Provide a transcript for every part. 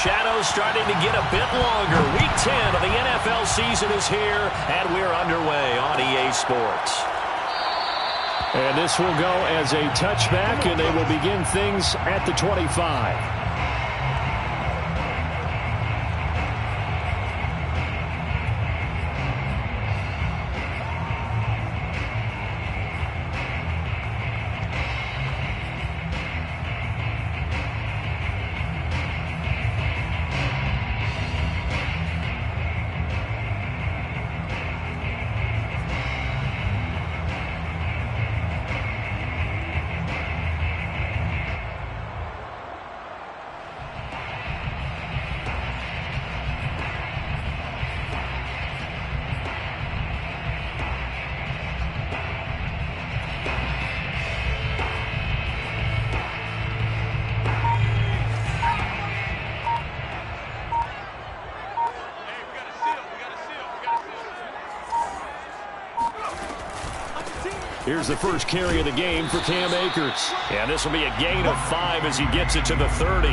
shadows starting to get a bit longer. Week 10 of the NFL season is here, and we're underway on EA Sports. And this will go as a touchback, and they will begin things at the 25. Here's the first carry of the game for Cam Akers. And this will be a gain of 5 as he gets it to the 30.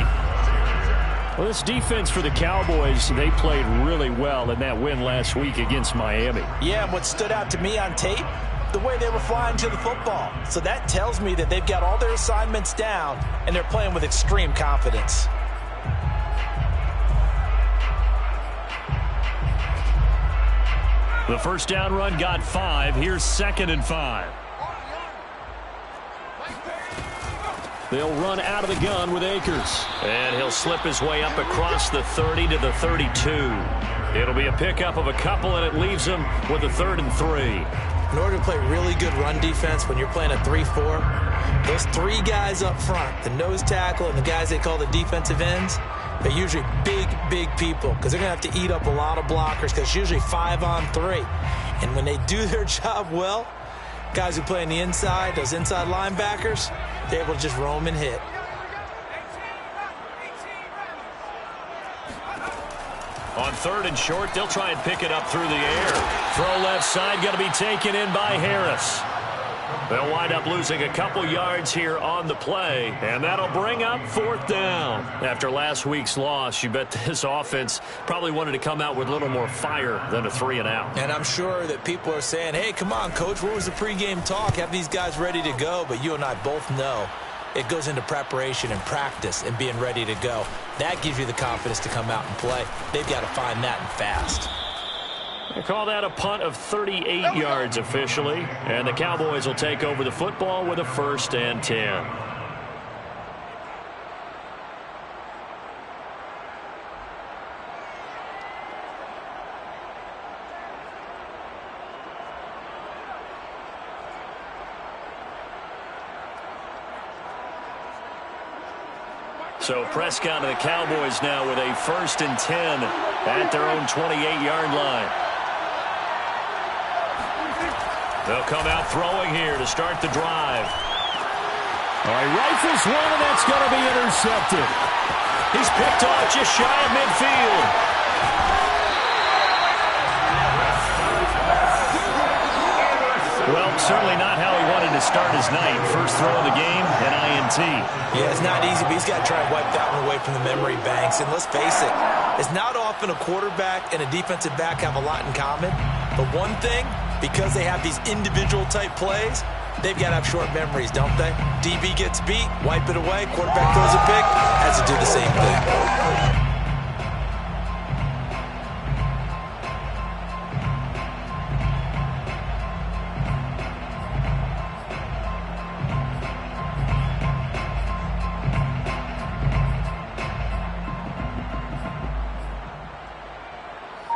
Well, this defense for the Cowboys, they played really well in that win last week against Miami. Yeah, and what stood out to me on tape, the way they were flying to the football. So that tells me that they've got all their assignments down, and they're playing with extreme confidence. The first down run got 5. Here's 2nd and 5. They'll run out of the gun with Akers. And he'll slip his way up across the 30 to the 32. It'll be a pickup of a couple, and it leaves him with a 3rd and 3. In order to play really good run defense when you're playing a 3-4, those 3 guys up front, the nose tackle and the guys they call the defensive ends, they're usually big people because they're going to have to eat up a lot of blockers because it's usually 5 on 3. And when they do their job well, guys who play on the inside, those inside linebackers, they're able to just roam and hit. On 3rd and short, they'll try and pick it up through the air. Throw left side, going to be taken in by Harris. They'll wind up losing a couple yards here on the play, and that'll bring up 4th down. After last week's loss, you bet this offense probably wanted to come out with a little more fire than a 3-and-out. And I'm sure that people are saying, hey, come on, Coach, what was the pregame talk? Have these guys ready to go? But you and I both know it goes into preparation and practice and being ready to go. That gives you the confidence to come out and play. They've got to find that and fast. They call that a punt of 38 yards officially, and the Cowboys will take over the football with a 1st and 10. So Prescott and the Cowboys now with a 1st and 10 at their own 28-yard line. They'll come out throwing here to start the drive. All right, rifles one, and that's going to be intercepted. He's picked off just shy of midfield. Well, certainly not how he wanted to start his night. First throw of the game, an INT. Yeah, it's not easy, but he's got to try and wipe that one away from the memory banks. And let's face it, it's not often a quarterback and a defensive back have a lot in common. But one thing, because they have these individual type plays, they've got to have short memories, don't they? DB gets beat, wipe it away, quarterback throws a pick, has to do the same thing.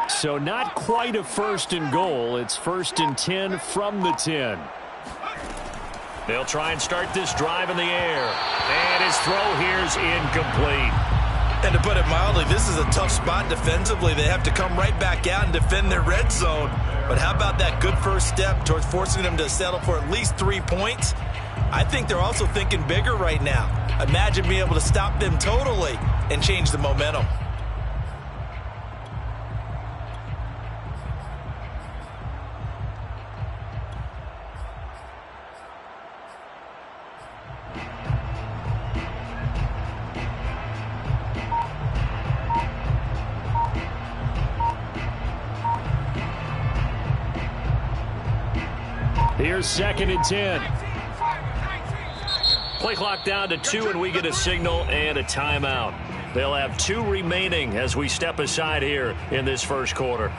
So not quite a 1st and goal. It's 1st and 10 from the 10. They'll try and start this drive in the air. And his throw here's incomplete. And to put it mildly, this is a tough spot defensively. They have to come right back out and defend their red zone. But how about that good first step towards forcing them to settle for at least 3 points? I think they're also thinking bigger right now. Imagine being able to stop them totally and change the momentum. Here's 2nd and 10. Play clock down to 2, and we get a signal and a timeout. They'll have 2 remaining as we step aside here in this first quarter.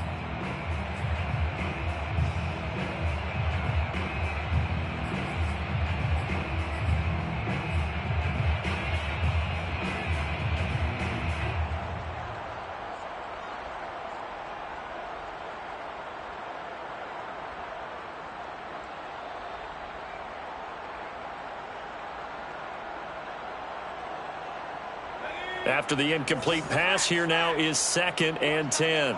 After the incomplete pass, here now is 2nd and 10.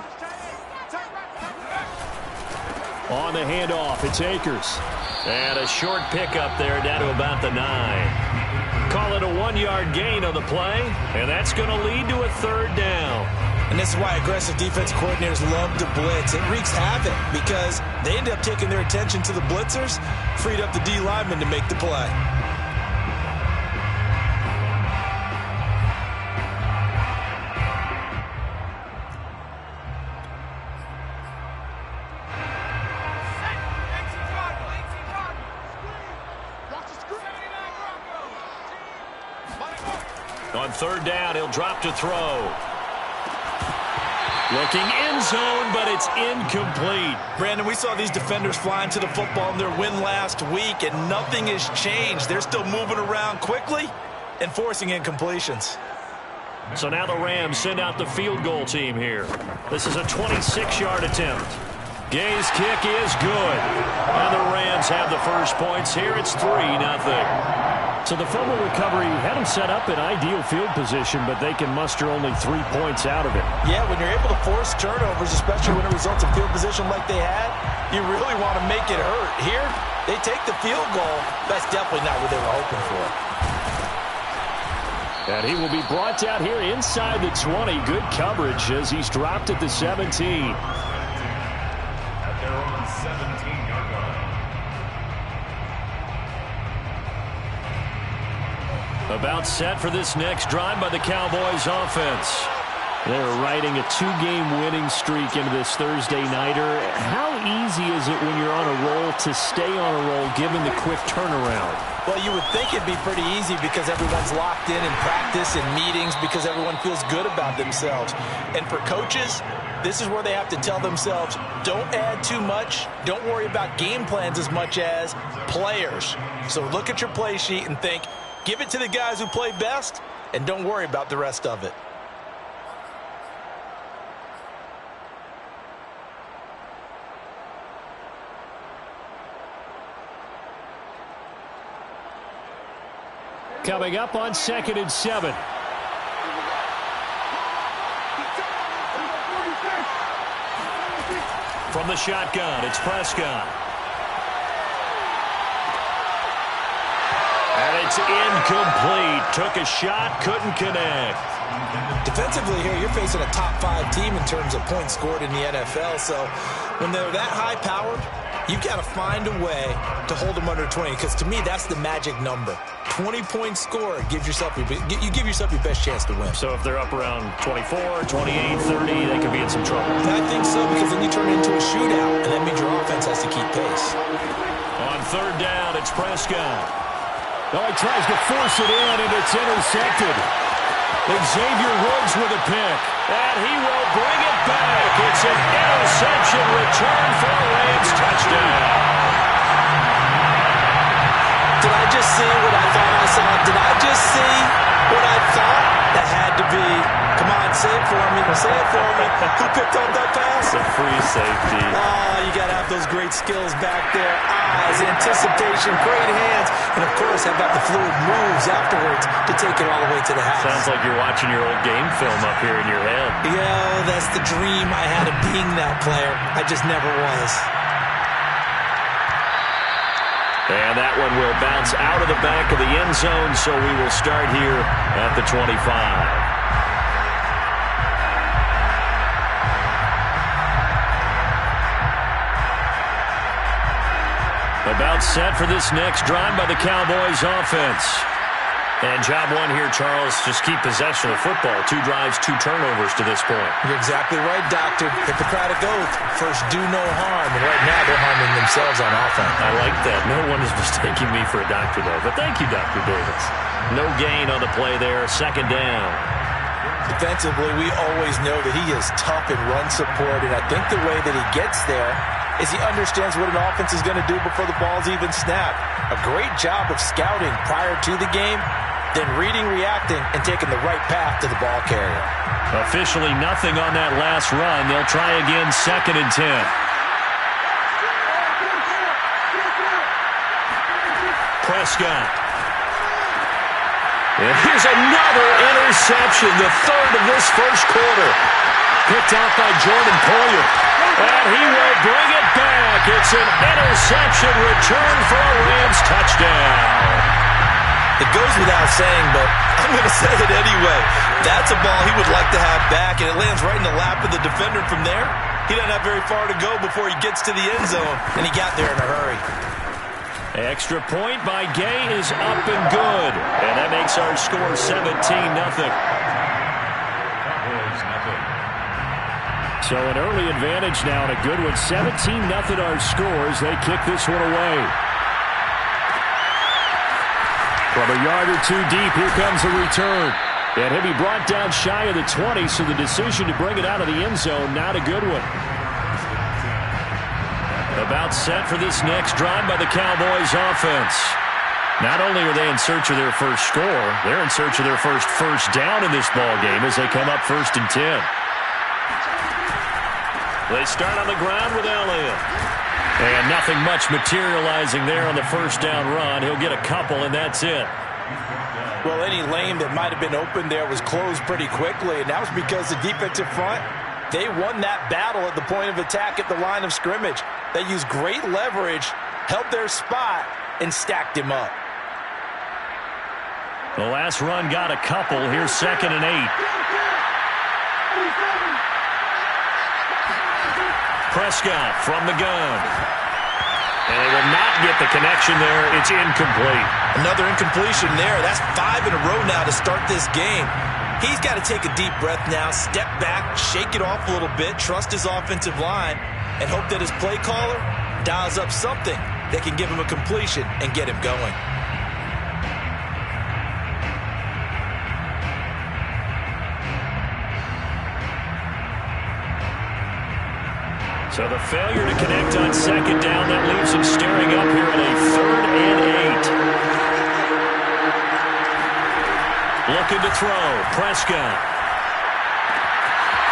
On the handoff, it's Akers. And a short pickup there down to about the 9. Call it a 1-yard gain on the play, and that's going to lead to a 3rd down. And this is why aggressive defense coordinators love to blitz. It wreaks havoc because they end up taking their attention to the blitzers, freed up the D lineman to make the play. On 3rd down, he'll drop to throw. Looking end zone, but it's incomplete. Brandon, we saw these defenders flying to the football in their win last week, and nothing has changed. They're still moving around quickly and forcing incompletions. So now the Rams send out the field goal team here. This is a 26-yard attempt. Gay's kick is good. And the Rams have the first points here. It's 3-0. So the fumble recovery had them set up in ideal field position, but they can muster only 3 points out of it. Yeah, when you're able to force turnovers, especially when it results in field position like they had, you really want to make it hurt. Here, they take the field goal. That's definitely not what they were hoping for. And he will be brought down here inside the 20. Good coverage as he's dropped at the 17. At their own 17-yard line. About set for this next drive by the Cowboys offense. They're riding a 2-game winning streak into this Thursday nighter. How easy is it when you're on a roll to stay on a roll given the quick turnaround? Well, you would think it'd be pretty easy because everyone's locked in practice and meetings because everyone feels good about themselves. And for coaches, this is where they have to tell themselves, don't add too much. Don't worry about game plans as much as players. So look at your play sheet and think, give it to the guys who play best, and don't worry about the rest of it. Coming up on 2nd and 7. From the shotgun, it's Prescott. And it's incomplete. Took a shot, couldn't connect. Defensively here, you're facing a top 5 team in terms of points scored in the NFL. So when they're that high-powered, you've got to find a way to hold them under 20, because to me, that's the magic number. 20 points scored, you give yourself your best chance to win. So if they're up around 24, 28, 30, they could be in some trouble. I think so, because then you turn it into a shootout, and that means your offense has to keep pace. On 3rd down, it's Prescott. Oh, he tries to force it in, and it's intercepted. Xavier Woods with a pick. And he will bring it back. It's an interception return for a Rams touchdown. Did I just see what I thought I saw? Did I just see what I thought? That had to be. Come on, say it for me. Say it for me. Who picked up that pass? It's a free safety. Oh, you got to have those great skills back there. Eyes, anticipation, great hands. And, of course, how about the fluid moves afterwards to take it all the way to the house? Sounds like you're watching your old game film up here in your head. Yeah, that's the dream I had of being that player. I just never was. And that one will bounce out of the back of the end zone, so we will start here at the 25. About set for this next drive by the Cowboys offense. And job one here, Charles, just keep possession of the football. 2 drives, 2 turnovers to this point. You're exactly right, Doctor. Hippocratic oath. First, do no harm. And right now, they're harming themselves on offense. I like that. No one is mistaking me for a doctor, though. But thank you, Dr. Davis. No gain on the play there. 2nd down. Defensively, we always know that he is tough in run support. And I think the way that he gets there is he understands what an offense is going to do before the ball's even snapped. A great job of scouting prior to the game, then reading, reacting, and taking the right path to the ball carrier. Officially nothing on that last run. They'll try again, 2nd and 10. Prescott. And here's another interception, the 3rd of this first quarter. Picked off by Jordan Poyer. And he will bring it back. It's an interception return for a Rams touchdown. It goes without saying, but I'm going to say it anyway. That's a ball he would like to have back, and it lands right in the lap of the defender from there. He doesn't have very far to go before he gets to the end zone, and he got there in a hurry. Extra point by Gay is up and good. And that makes our score 17-0. So an early advantage now and a good one. 17-0 our scores. They kick this one away. From a yard or 2 deep, here comes a return. And he'll be brought down shy of the 20, so the decision to bring it out of the end zone, not a good one. About set for this next drive by the Cowboys offense. Not only are they in search of their first score, they're in search of their first down in this ball game as they come up 1st and 10. They start on the ground with Elliott. And nothing much materializing there on the 1st down run. He'll get a couple, and that's it. Well, any lane that might have been open there was closed pretty quickly, and that was because the defensive front, they won that battle at the point of attack at the line of scrimmage. They used great leverage, held their spot, and stacked him up. The last run got a couple. Here's 2nd and 8. Prescott from the gun. And they will not get the connection there. It's incomplete. Another incompletion there. That's 5 in a row now to start this game. He's got to take a deep breath now, step back, shake it off a little bit, trust his offensive line, and hope that his play caller dials up something that can give him a completion and get him going. So the failure to connect on 2nd down, that leaves him staring up here at a 3rd and 8. Looking to throw. Prescott.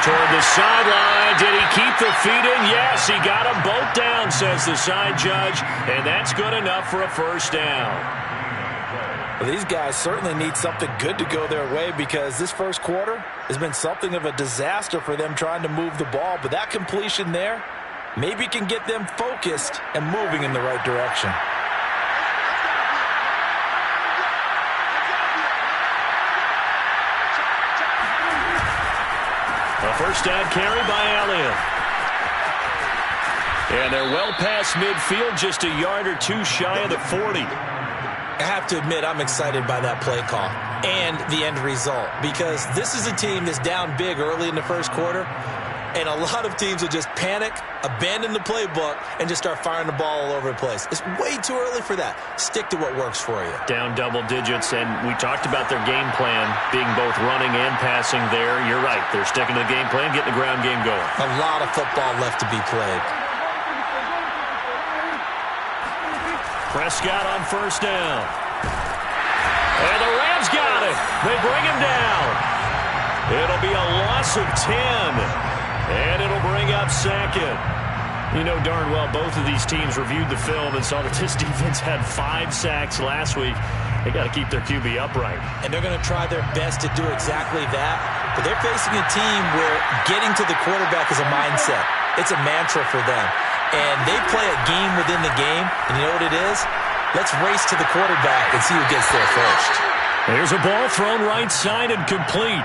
Toward the sideline. Did he keep the feet in? Yes, he got them both down, says the side judge. And that's good enough for a 1st down. Well, these guys certainly need something good to go their way because this first quarter has been something of a disaster for them trying to move the ball. But that completion there maybe can get them focused and moving in the right direction. A 1st down carry by Elliott. And they're well past midfield, just a yard or 2 shy of the 40. I have to admit, I'm excited by that play call and the end result because this is a team that's down big early in the first quarter, and a lot of teams will just panic, abandon the playbook, and just start firing the ball all over the place. It's way too early for that. Stick to what works for you. Down double digits, and we talked about their game plan being both running and passing there. You're right. They're sticking to the game plan, getting the ground game going. A lot of football left to be played. Prescott on 1st down. And the Rams got it. They bring him down. It'll be a loss of 10. And it'll bring up 2nd. You know darn well both of these teams reviewed the film and saw that this defense had 5 sacks last week. They got to keep their QB upright. And they're going to try their best to do exactly that. But they're facing a team where getting to the quarterback is a mindset. It's a mantra for them. And they play a game within the game. And you know what it is? Let's race to the quarterback and see who gets there first. There's a ball thrown right side and complete.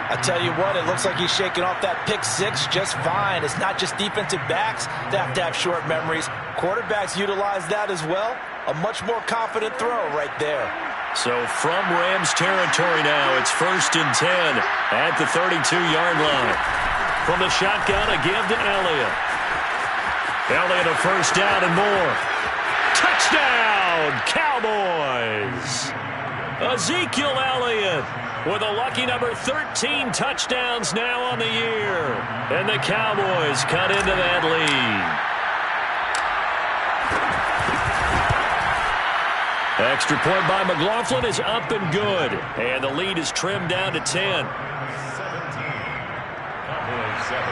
I tell you what, it looks like he's shaking off that pick 6 just fine. It's not just defensive backs that have to have short memories. Quarterbacks utilize that as well. A much more confident throw right there. So from Rams territory now, it's 1st and 10 at the 32-yard line. From the shotgun, a give to Elliott. Elliott a first down and more. Touchdown, Cowboys! Ezekiel Elliott with a lucky number 13 touchdowns now on the year. And the Cowboys cut into that lead. Extra point by McLaughlin is up and good. And the lead is trimmed down to 10. 17. Cowboys 7.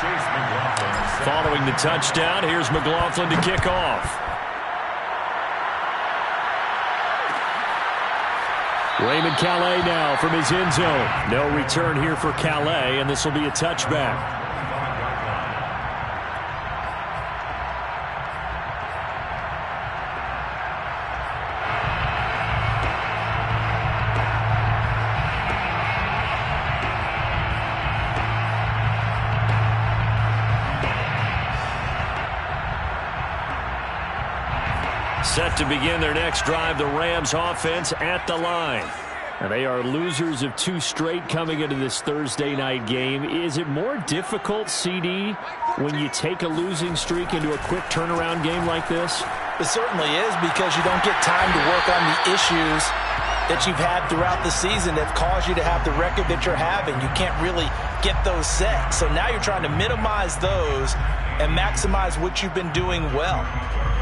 Chase McLaughlin. Following the touchdown, here's McLaughlin to kick off. Raymond Calais now from his end zone. No return here for Calais, and this will be a touchback. Set to begin their next drive, the Rams offense at the line. And they are losers of 2 straight coming into this Thursday night game. Is it more difficult, CD, when you take a losing streak into a quick turnaround game like this? It certainly is, because you don't get time to work on the issues that you've had throughout the season that caused you to have the record that you're having. You can't really get those set. So now you're trying to minimize those and maximize what you've been doing well.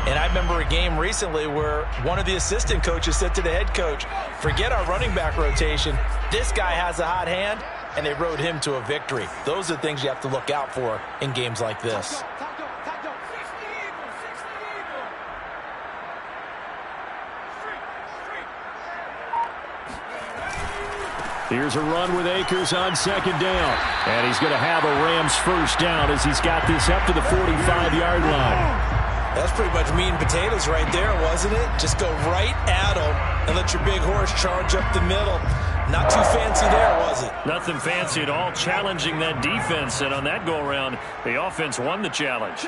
And I remember a game recently where one of the assistant coaches said to the head coach, forget our running back rotation. This guy has a hot hand, and they rode him to a victory. Those are the things you have to look out for in games like this. Here's a run with Akers on 2nd down. And he's going to have a Rams first down as he's got this up to the 45-yard line. That's pretty much meat and potatoes right there, wasn't it? Just go right at them and let your big horse charge up the middle. Not too fancy there, was it? Nothing fancy at all, challenging that defense. And on that go-around, the offense won the challenge.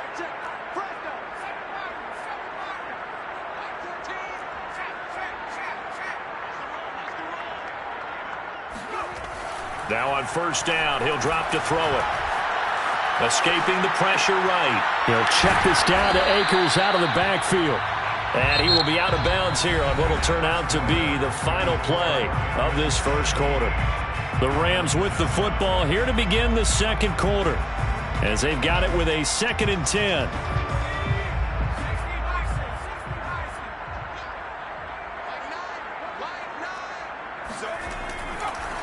Now on first down, he'll drop to throw it. Escaping the pressure right. He'll check this down to Akers out of the backfield. And he will be out of bounds here on what will turn out to be the final play of this first quarter. The Rams with the football here to begin the second quarter, as they've got it with a 2nd and 10.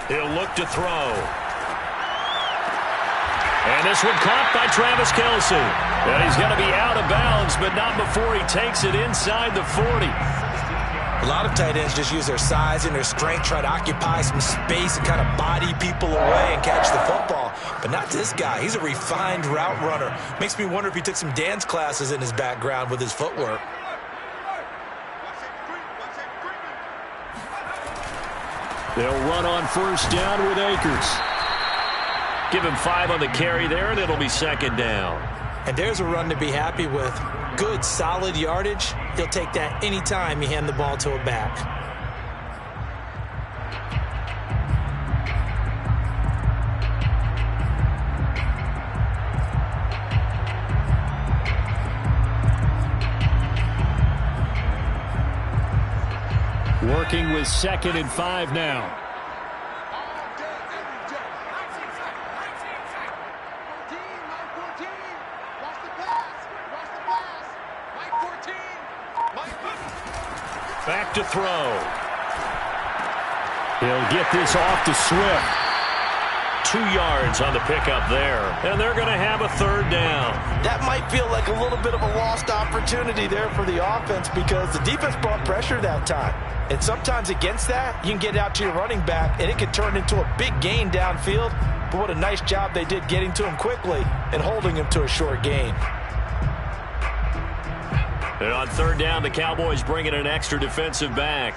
He'll look to throw. And this one caught by Travis Kelce. And he's going to be out of bounds, but not before he takes it inside the 40. A lot of tight ends just use their size and their strength, try to occupy some space and kind of body people away and catch the football. But not this guy. He's a refined route runner. Makes me wonder if he took some dance classes in his background with his footwork. They'll run on first down with Akers. Give him 5 on the carry there, and it'll be 2nd down. And there's a run to be happy with. Good, solid yardage. He'll take that anytime you hand the ball to a back. Working with 2nd and 5 now. Back to throw. He'll get this off to Swift. 2 yards on the pickup there. And they're going to have a 3rd down. That might feel like a little bit of a lost opportunity there for the offense, because the defense brought pressure that time. And sometimes against that, you can get out to your running back, and it can turn into a big gain downfield. But what a nice job they did getting to him quickly and holding him to a short gain. And on 3rd down, the Cowboys bring in an extra defensive back.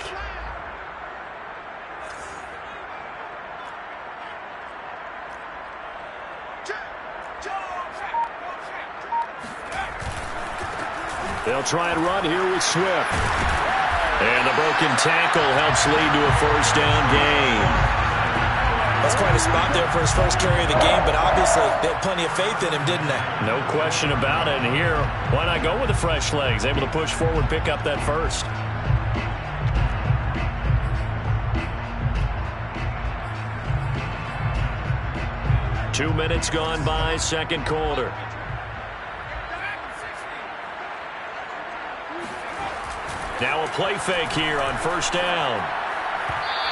They'll try and run here with Swift. And the broken tackle helps lead to a first down gain. That's quite a spot there for his first carry of the game, but obviously they had plenty of faith in him, didn't they? No question about it. And here, why not go with the fresh legs? Able to push forward, pick up that first. Two minutes gone by, second quarter. Now a play fake here on first down.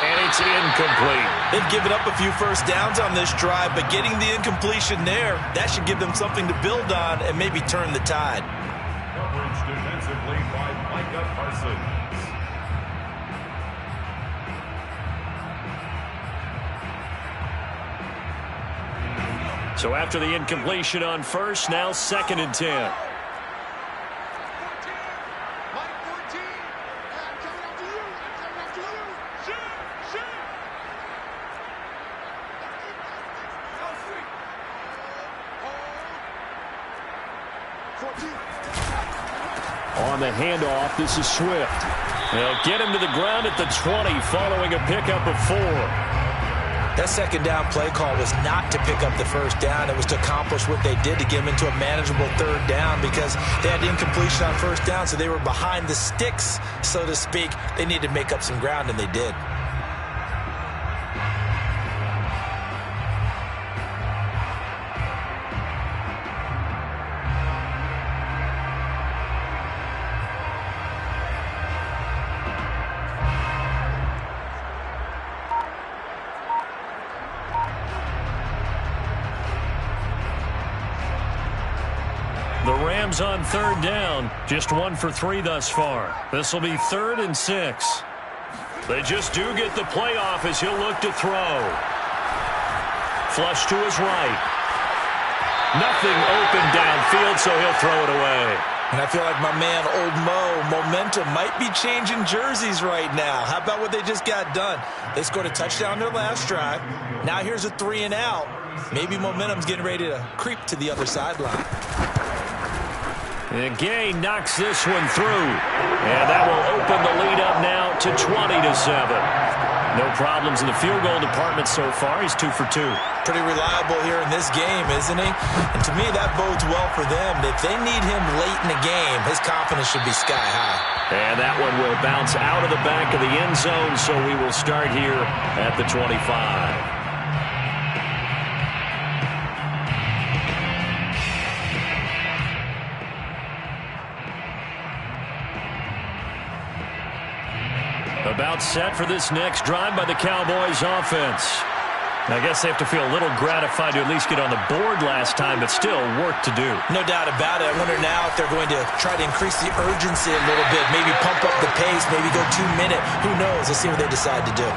And it's incomplete. They've given up a few first downs on this drive, but getting the incompletion there, that should give them something to build on and maybe turn the tide. Coverage defensively by Micah Parsons. So after the incompletion on first, now second and 10. On the handoff, this is Swift. They'll get him to the ground at the 20 following a pickup of 4. That second down play call was not to pick up the first down. It was to accomplish what they did to get them into a manageable third down because they had incompletion on first down, so they were behind the sticks, so to speak. They needed to make up some ground, and they did. The Rams on third down, just 1 for 3 thus far. This will be 3rd and 6. They just do get the play off as he'll look to throw. Flush to his right. Nothing open downfield, so he'll throw it away. And I feel like my man, Old Mo, momentum might be changing jerseys right now. How about what they just got done? They scored a touchdown their last drive. Now here's a 3 and out. Maybe momentum's getting ready to creep to the other sideline. And Gay knocks this one through. And that will open the lead up now to 20-7. No problems in the field goal department so far. He's 2 for 2. Pretty reliable here in this game, isn't he? And to me, that bodes well for them. If they need him late in the game, his confidence should be sky high. And that one will bounce out of the back of the end zone, so we will start here at the 25. About set for this next drive by the Cowboys offense. I guess they have to feel a little gratified to at least get on the board last time, but still work to do. No doubt about it. I wonder now if they're going to try to increase the urgency a little bit, maybe pump up the pace, maybe go 2-minute. Who knows? Let's see what they decide to do.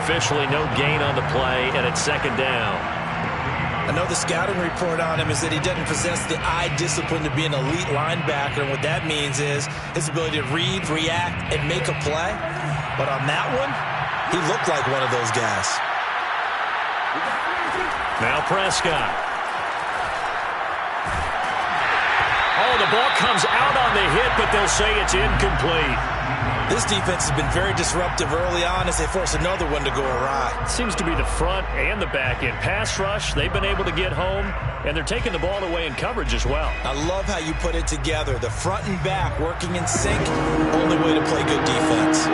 Officially no gain on the play, and it's second down. I know the scouting report on him is that he doesn't possess the eye discipline to be an elite linebacker, and what that means is his ability to read, react, and make a play. But on that one, he looked like one of those guys. Now Prescott. Oh, the ball comes out on the hit, but they'll say it's incomplete. This defense has been very disruptive early on as they force another one to go awry. Seems to be the front and the back end. Pass rush, they've been able to get home, and they're taking the ball away in coverage as well. I love how you put it together. The front and back working in sync, only way to play good defense.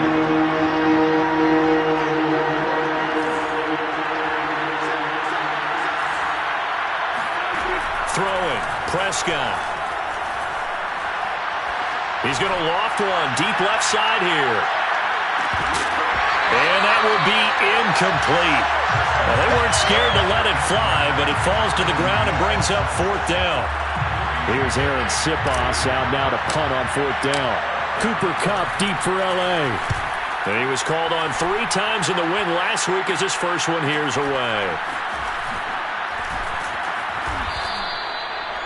Throwing, Prescott. He's going to loft one deep left side here. And that will be incomplete. Well, they weren't scared to let it fly, but it falls to the ground and brings up 4th down. Here's Aaron Sipos out now to punt on 4th down. Cooper Kupp deep for L.A. And he was called on 3 times in the win last week as his first one here's away.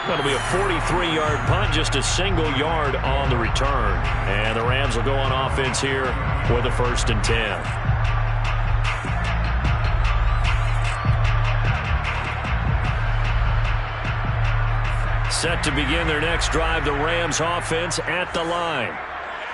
That'll be a 43-yard punt, just a single yard on the return. And the Rams will go on offense here with a 1st and 10. Set to begin their next drive, the Rams offense at the line.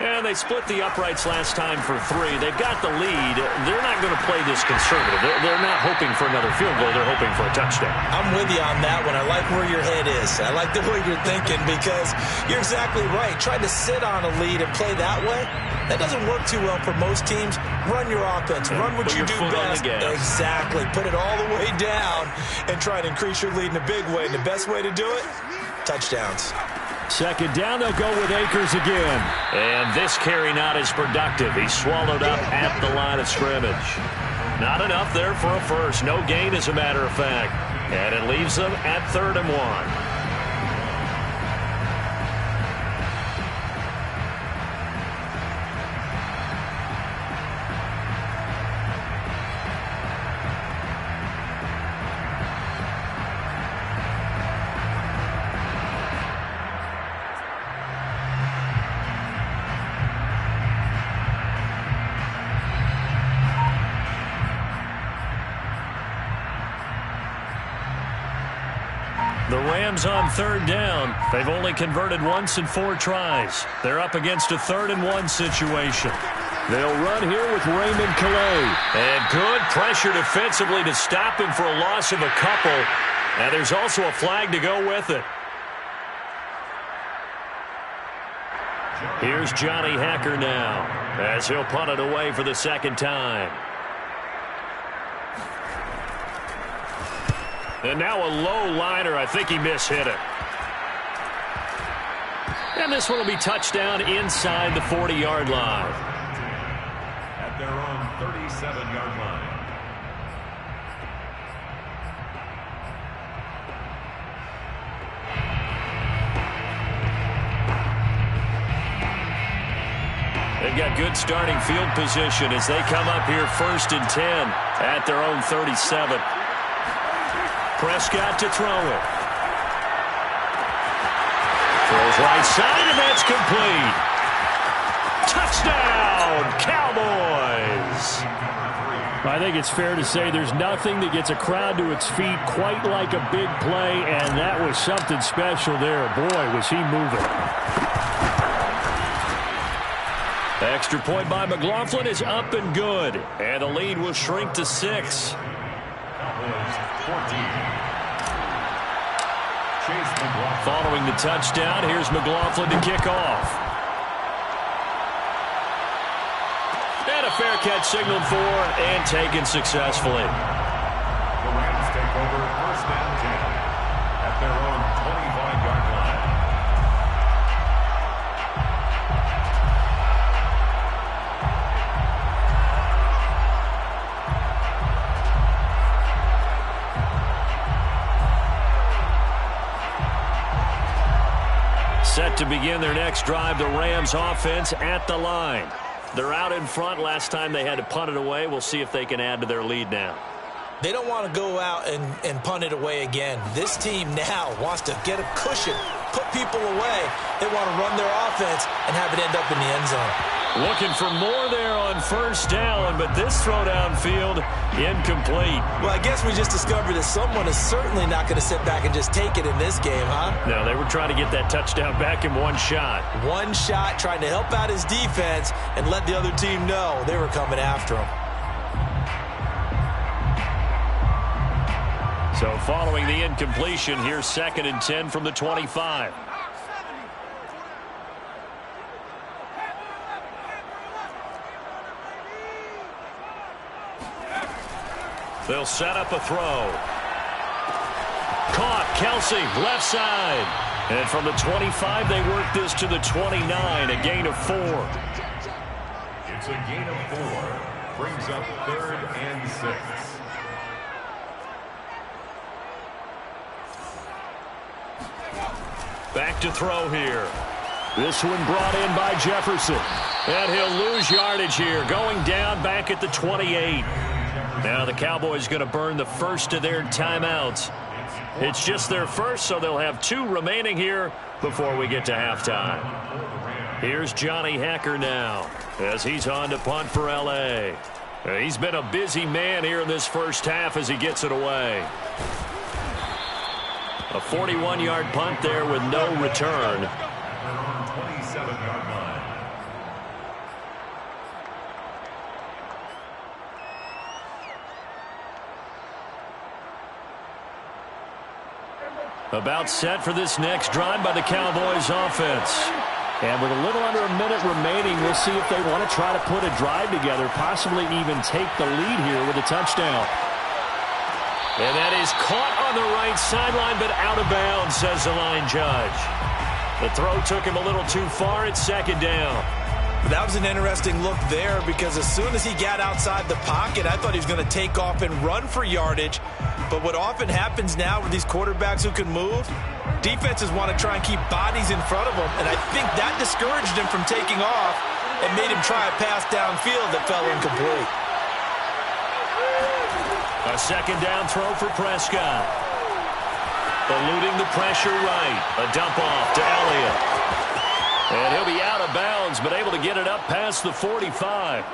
And they split the uprights last time for 3. They've got the lead. They're not going to play this conservative. They're not hoping for another field goal. They're hoping for a touchdown. I'm with you on that one. I like where your head is. I like the way you're thinking because you're exactly right. Trying to sit on a lead and play that way, that doesn't work too well for most teams. Run your offense. Run what you do best. Exactly. Put it all the way down and try to increase your lead in a big way. And the best way to do it, touchdowns. Second down, they'll go with Akers again. And this carry not as productive. He's swallowed up at the line of scrimmage. Not enough there for a first. No gain, as a matter of fact. And it leaves them at 3rd and 1. The Rams on 3rd down. They've only converted once in 4 tries. They're up against a 3rd and 1 situation. They'll run here with Raymond Calais. And good pressure defensively to stop him for a loss of a couple. And there's also a flag to go with it. Here's Johnny Hacker now as he'll punt it away for the 2nd time. And now a low liner. I think he mishit it. And this one will be touchdown inside the 40-yard line. At their own 37-yard line. They've got good starting field position as they come up here 1st and 10 at their own 37. Prescott to throw it. Throws right side, and that's complete. Touchdown, Cowboys! I think it's fair to say there's nothing that gets a crowd to its feet quite like a big play, and that was something special there. Boy, was he moving. Extra point by McLaughlin is up and good, and the lead will shrink to 6. Following the touchdown, here's McLaughlin to kick off. And a fair catch signaled for and taken successfully. The Rams take over 1st and 10 at their own 25-yard line. Set to begin their next drive, the Rams offense at the line. They're out in front. Last time they had to punt it away. We'll see if they can add to their lead now. They don't want to go out and punt it away again. This team now wants to get a cushion, put people away. They want to run their offense and have it end up in the end zone. Looking for more there on 1st down, but this throw downfield incomplete. Well, I guess we just discovered that someone is certainly not going to sit back and just take it in this game, huh? No, they were trying to get that touchdown back in one shot. One shot, trying to help out his defense and let the other team know they were coming after him. So following the incompletion, here's 2nd and 10 from the 25. They'll set up a throw. Caught, Kelsey, left side. And from the 25, they work this to the 29, a gain of 4. It's a gain of 4. Brings up 3rd and 6. Back to throw here. This one brought in by Jefferson. And he'll lose yardage here, going down back at the 28. Now the Cowboys going to burn the first of their timeouts. It's just their first, so they'll have 2 remaining here before we get to halftime. Here's Johnny Hacker now as he's on to punt for L.A. He's been a busy man here in this first half as he gets it away. A 41-yard punt there with no return. About set for this next drive by the Cowboys offense. And with a little under a minute remaining, we'll see if they want to try to put a drive together, possibly even take the lead here with a touchdown. And that is caught on the right sideline, but out of bounds, says the line judge. The throw took him a little too far. It's second down. That was an interesting look there because as soon as he got outside the pocket, I thought he was going to take off and run for yardage. But what often happens now with these quarterbacks who can move, defenses want to try and keep bodies in front of them. And I think that discouraged him from taking off and made him try a pass downfield that fell incomplete. A second down throw for Prescott. Eluding the pressure right. A dump off to Elliott. And he'll be out of bounds, but able to get it up past the 45.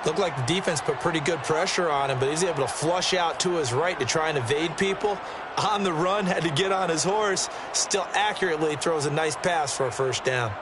Looked like the defense put pretty good pressure on him, but he's able to flush out to his right to try and evade people. On the run, had to get on his horse. Still accurately throws a nice pass for a first down.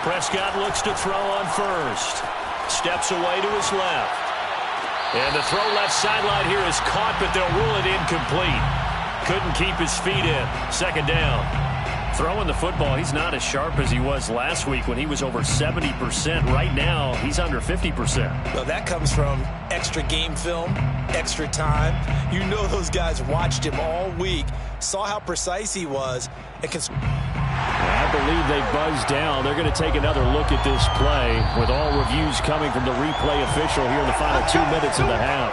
Prescott looks to throw on first. Steps away to his left. And the throw left sideline here is caught, but they'll rule it incomplete. Couldn't keep his feet in. Second down. Throwing the football, he's not as sharp as he was last week when he was over 70%. Right now, he's under 50%. Well, that comes from extra game film, extra time. You know those guys watched him all week, saw how precise he was, and can... I believe they buzzed down. They're going to take another look at this play with all reviews coming from the replay official here in the final 2 minutes of the half.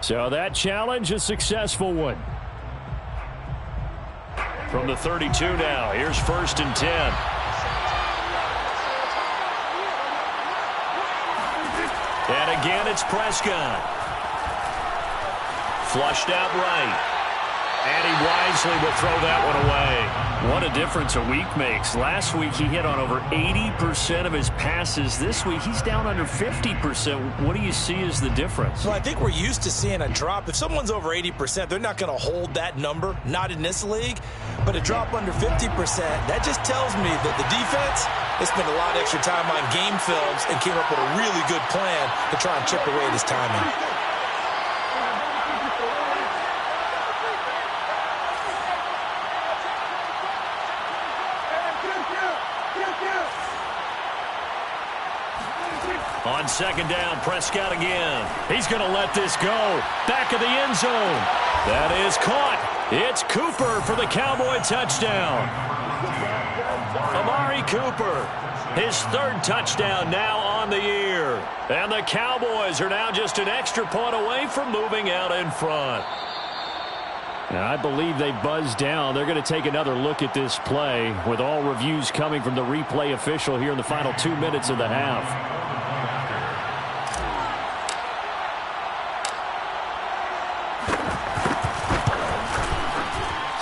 So that challenge, a successful one. From the 32 now, here's first and 10. And again, it's Prescott. Flushed out right. And he wisely will throw that one away. What a difference a week makes. Last week, he hit on over 80% of his passes. This week, he's down under 50%. What do you see as the difference? Well, I think we're used to seeing a drop. If someone's over 80%, they're not going to hold that number, not in this league. But a drop under 50%, that just tells me that the defense, they spent a lot of extra time on game films and came up with a really good plan to try and chip away this timing. On second down, Prescott again. He's going to let this go. Back of the end zone. That is caught. It's Cooper for the Cowboy touchdown. Amari Cooper, his third touchdown now on the year. And the Cowboys are now just an extra point away from moving out in front. And I believe they buzzed down. They're going to take another look at this play with all reviews coming from the replay official here in the final 2 minutes of the half.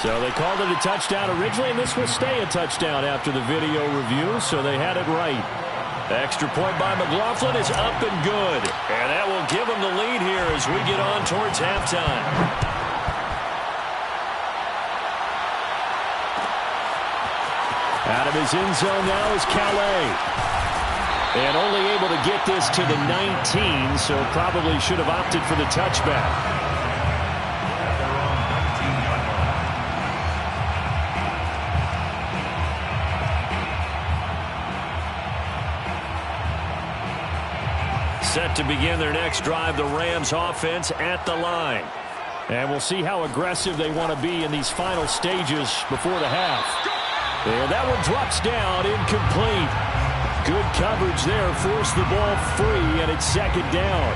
So they called it a touchdown originally, and this will stay a touchdown after the video review, so they had it right. Extra point by McLaughlin is up and good. And that will give them the lead here as we get on towards halftime. Out of his end zone now is Calais. And only able to get this to the 19, so probably should have opted for the touchback. Set to begin their next drive, the Rams offense at the line. And we'll see how aggressive they want to be in these final stages before the half. And that one drops down, incomplete. Good coverage there, forced the ball free, and it's second down.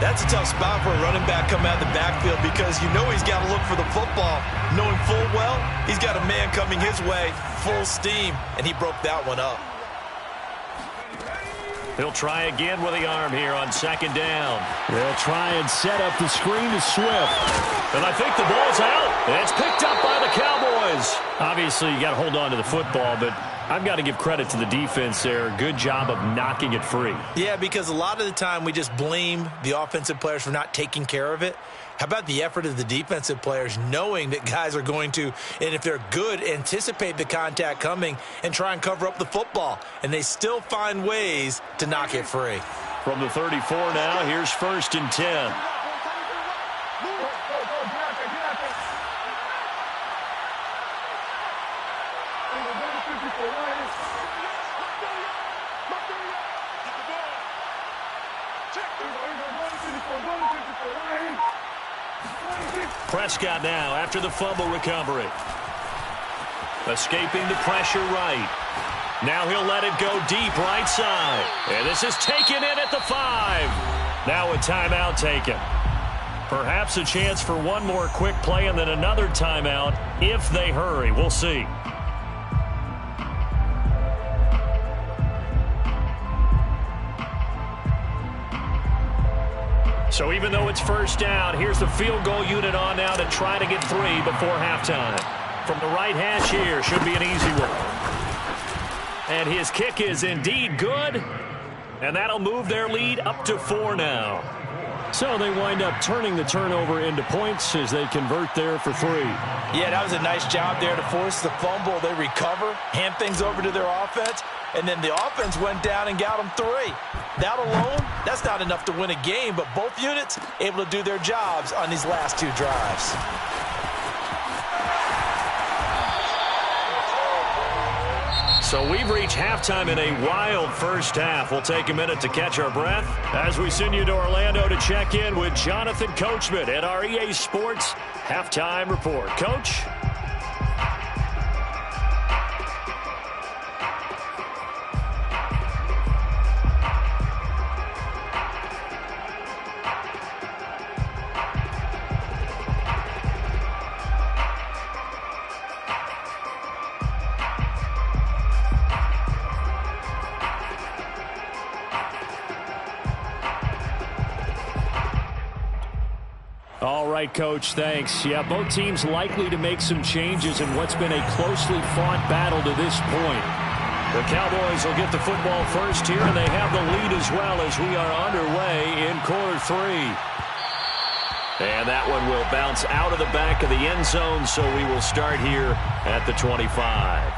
That's a tough spot for a running back coming out of the backfield because you know he's got to look for the football. Knowing full well, he's got a man coming his way, full steam, and he broke that one up. He'll try again with the arm here on second down. They'll try and set up the screen to Swift. And I think the ball's out. It's picked up by the Cowboys. Obviously, you got to hold on to the football, but I've got to give credit to the defense there. Good job of knocking it free. Yeah, because a lot of the time we just blame the offensive players for not taking care of it. How about the effort of the defensive players knowing that guys are going to, and if they're good, anticipate the contact coming and try and cover up the football. And they still find ways to knock it free. From the 34 now, here's 1st and 10. Prescott now after the fumble recovery. Escaping the pressure right. Now he'll let it go deep right side. And this is taken in at the 5. Now a timeout taken. Perhaps a chance for one more quick play and then another timeout if they hurry. We'll see. So even though it's 1st down, here's the field goal unit on now to try to get 3 before halftime. From the right hash here, should be an easy one. And his kick is indeed good. And that'll move their lead up to 4 now. So they wind up turning the turnover into points as they convert there for 3. Yeah, that was a nice job there to force the fumble. They recover, hand things over to their offense, and then the offense went down and got them 3. That alone, that's not enough to win a game, but both units able to do their jobs on these last 2 drives. So we've reached halftime in a wild first half. We'll take a minute to catch our breath as we send you to Orlando to check in with Jonathan Coachman at our EA Sports Halftime Report. Coach? All right, Coach, thanks. Yeah, both teams likely to make some changes in what's been a closely fought battle to this point. The Cowboys will get the football first here, and they have the lead as well as we are underway in quarter 3. And that one will bounce out of the back of the end zone, so we will start here at the 25.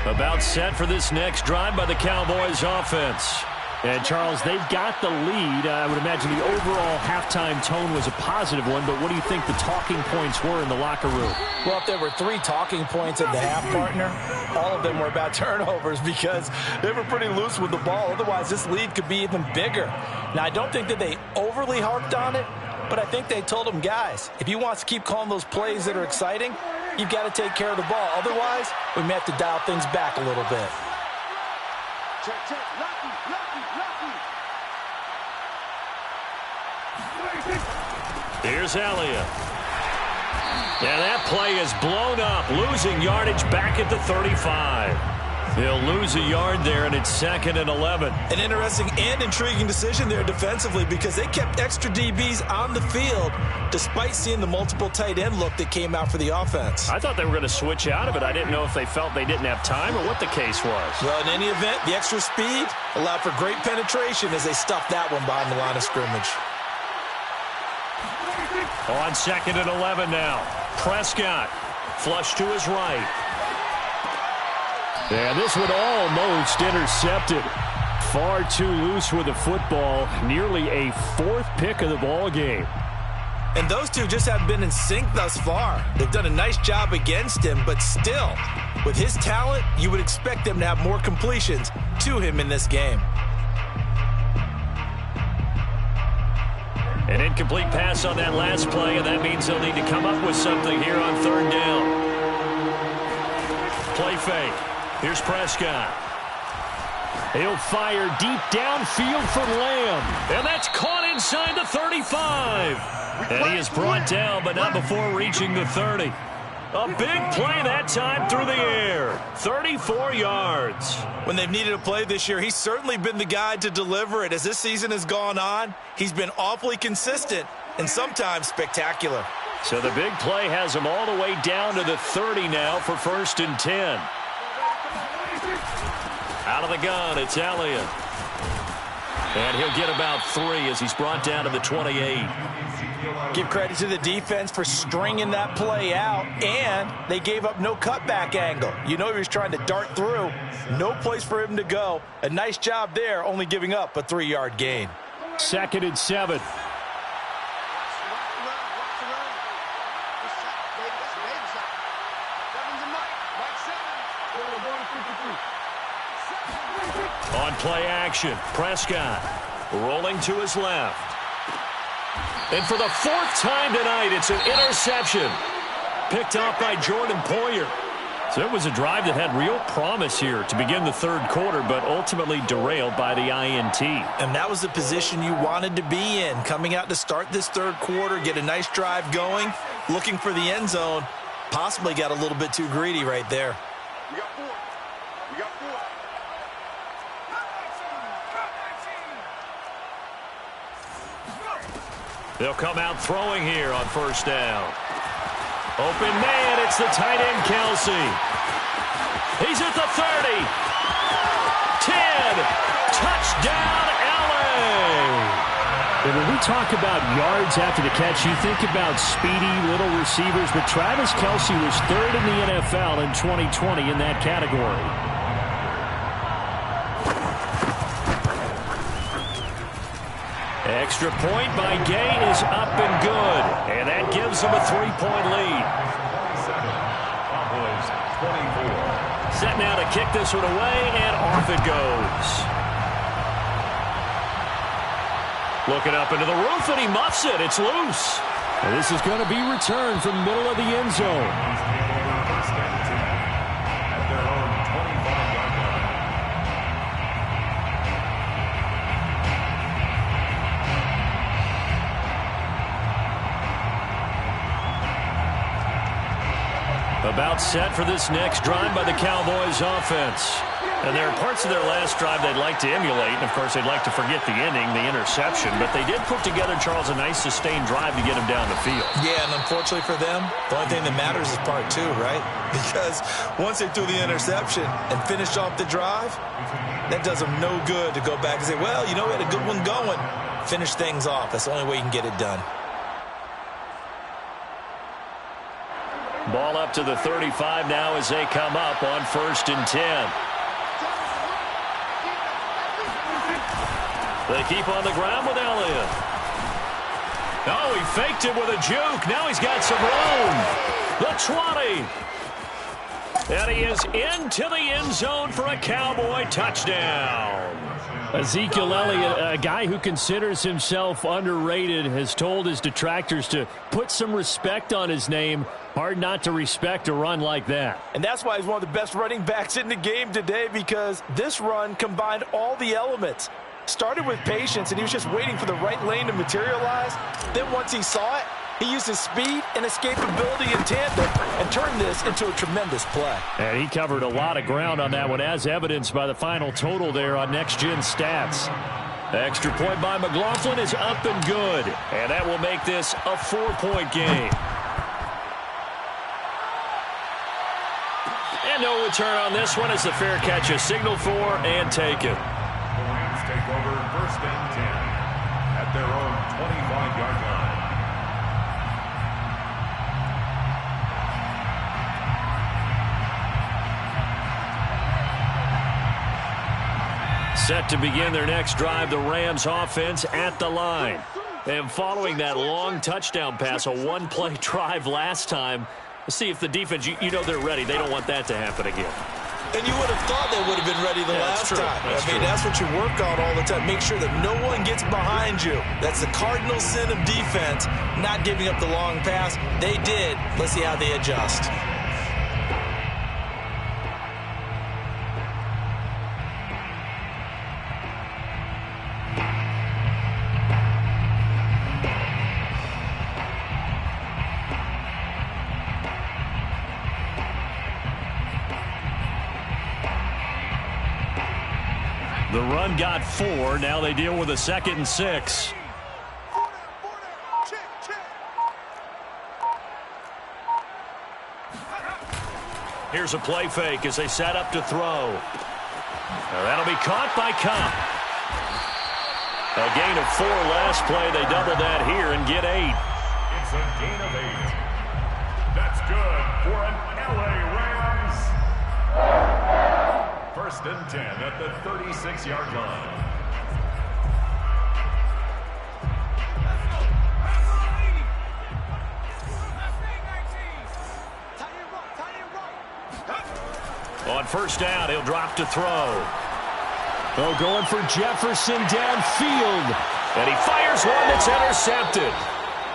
About set for this next drive by the Cowboys offense. And, Charles, they've got the lead. I would imagine the overall halftime tone was a positive one, but what do you think the talking points were in the locker room? Well, if there were 3 talking points at the half, partner, all of them were about turnovers because they were pretty loose with the ball. Otherwise, this lead could be even bigger. Now, I don't think that they overly harped on it, but I think they told them, guys, if you want to keep calling those plays that are exciting, you've got to take care of the ball. Otherwise, we may have to dial things back a little bit. Here's Elliott. And that play is blown up, losing yardage back at the 35. They'll lose a yard there, and it's 2nd and 11. An interesting and intriguing decision there defensively because they kept extra DBs on the field despite seeing the multiple tight end look that came out for the offense. I thought they were going to switch out of it. I didn't know if they felt they didn't have time or what the case was. Well, in any event, the extra speed allowed for great penetration as they stuffed that one behind the line of scrimmage. On 2nd and 11 now. Prescott flush to his right. And this one almost intercepted. Far too loose with the football. Nearly a 4th pick of the ball game. And those two just haven't been in sync thus far. They've done a nice job against him, but still, with his talent, you would expect them to have more completions to him in this game. An incomplete pass on that last play, and that means they'll need to come up with something here on 3rd down. Play fake. Here's Prescott. He'll fire deep downfield for Lamb. And that's caught inside the 35. And he is brought down, but not before reaching the 30. A big play that time through the air. 34 yards. When they've needed a play this year, he's certainly been the guy to deliver it. As this season has gone on, he's been awfully consistent and sometimes spectacular. So the big play has him all the way down to the 30 now for 1st and 10. Out of the gun, it's Elliott. And he'll get about 3 as he's brought down to the 28. Give credit to the defense for stringing that play out, and they gave up no cutback angle. You know he was trying to dart through. No place for him to go. A nice job there, only giving up a 3-yard gain. 2nd and 7. On play action, Prescott rolling to his left. And for the 4th time tonight, it's an interception. Picked off by Jordan Poyer. So it was a drive that had real promise here to begin the 3rd quarter, but ultimately derailed by the INT. And that was the position you wanted to be in, coming out to start this 3rd quarter, get a nice drive going, looking for the end zone. Possibly got a little bit too greedy right there. We got 4. We got 4. They'll come out throwing here on 1st down. Open man, it's the tight end, Kelsey. He's at the 30. 10. Touchdown, LA. And when we talk about yards after the catch, you think about speedy little receivers, but Travis Kelsey was 3rd in the NFL in 2020 in that category. Extra point by Gay is up and good. And that gives them a 3-point lead. 24. Set now to kick this one away, and off it goes. Looking up into the roof, and he muffs it. It's loose. And this is going to be returned from the middle of the end zone. First and 10 at their own 25-yard line. About set for this next drive by the Cowboys offense. And there are parts of their last drive they'd like to emulate. And, of course, they'd like to forget the ending, the interception. But they did put together, Charles, a nice sustained drive to get him down the field. Yeah, and unfortunately for them, the only thing that matters is part 2, right? Because once they threw the interception and finished off the drive, that does them no good to go back and say, well, you know, we had a good one going. Finish things off. That's the only way you can get it done. Ball up to the 35 now as they come up on 1st and 10. They keep on the ground with Elliott. Oh, he faked it with a juke. Now he's got some room. The 20. And he is into the end zone for a Cowboy touchdown. Ezekiel Elliott, a guy who considers himself underrated, has told his detractors to put some respect on his name. Hard not to respect a run like that. And that's why he's one of the best running backs in the game today, because this run combined all the elements. Started with patience, and he was just waiting for the right lane to materialize. Then once he saw it, he used his speed and escapability in tandem and turned this into a tremendous play. And he covered a lot of ground on that one, as evidenced by the final total there on Next Gen Stats. Extra point by McLaughlin is up and good. And that will make this a 4-point game. And no return on this one as the fair catch is signaled for and taken. The Rams take over 1st and 10 at their own 25-yard line. Set to begin their next drive, the Rams offense at the line. And following that long touchdown pass, a one-play drive last time, let's see if the defense, you know they're ready. They don't want that to happen again. And you would have thought they would have been ready the last time. That's what you work on all the time. Make sure that no one gets behind you. That's the cardinal sin of defense, not giving up the long pass. They did. Let's see how they adjust. The run got 4. Now they deal with a 2nd and 6. Here's a play fake as they set up to throw. Now that'll be caught by Cup. A gain of 4 last play. They double that here and get 8. It's a gain of 8. That's good for an LA Rams. 1st and 10 at the 36-yard line. On 1st down, he'll drop to throw. Oh, going for Jefferson downfield. And he fires one that's intercepted.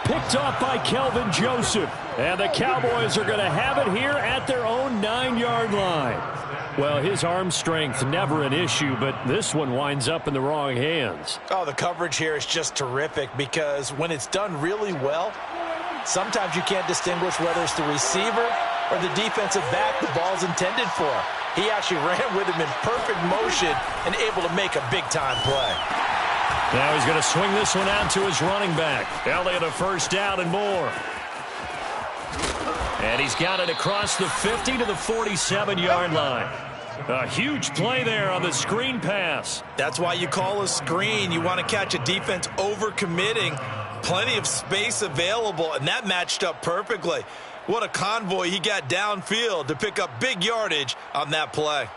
Picked off by Kelvin Joseph. And the Cowboys are going to have it here at their own 9-yard line. Well, his arm strength, never an issue, but this one winds up in the wrong hands. Oh, the coverage here is just terrific because when it's done really well, sometimes you can't distinguish whether it's the receiver or the defensive back the ball's intended for. He actually ran with him in perfect motion and able to make a big-time play. Now he's going to swing this one out to his running back. Elliott a 1st down and more. And he's got it across the 50 to the 47-yard line. A huge play there on the screen pass. That's why you call a screen. You want to catch a defense overcommitting. Plenty of space available, and that matched up perfectly. What a convoy he got downfield to pick up big yardage on that play.